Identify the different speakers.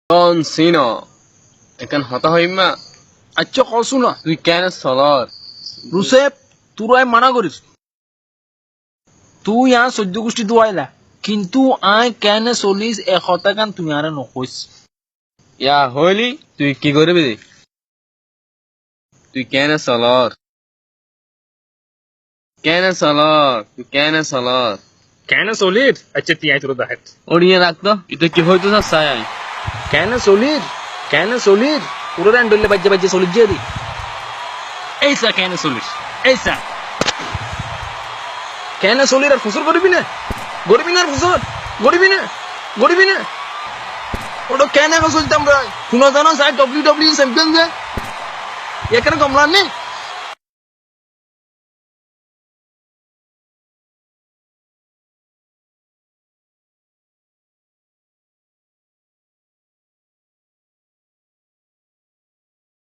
Speaker 1: জন সিনা এখন হতা হইমা
Speaker 2: আচ্ছা কসু না
Speaker 1: তুই কেন সলার
Speaker 2: রুসেপ তুই মানা করিস তুই আর সহ্য গোষ্ঠী দুয়াইলা কিন্তু আই কেন চলিস এশটা গান তুমি আরে নকইস
Speaker 1: ইয়া হইলি তুই কি করবি তুই কেন সলার তুই কেন সলার
Speaker 2: কেন চলির আচ্ছা তিয়াই তোর দেখাত
Speaker 1: ওড়িয়ে রাখতো এটা কি হইতো স্যার সাই
Speaker 2: কেন চলির পুরো রান ডলে বাজে বাজে চলির যে দি এইসা কেন চলিস এইসা কেন চলির আর ফুসর করবি না আর ফুসর গড়বি না ওটা কেন চলতাম ভাই শুনো জানো স্যার ডব্লিউ চ্যাম্পিয়ন যে এখানে কমলান নেই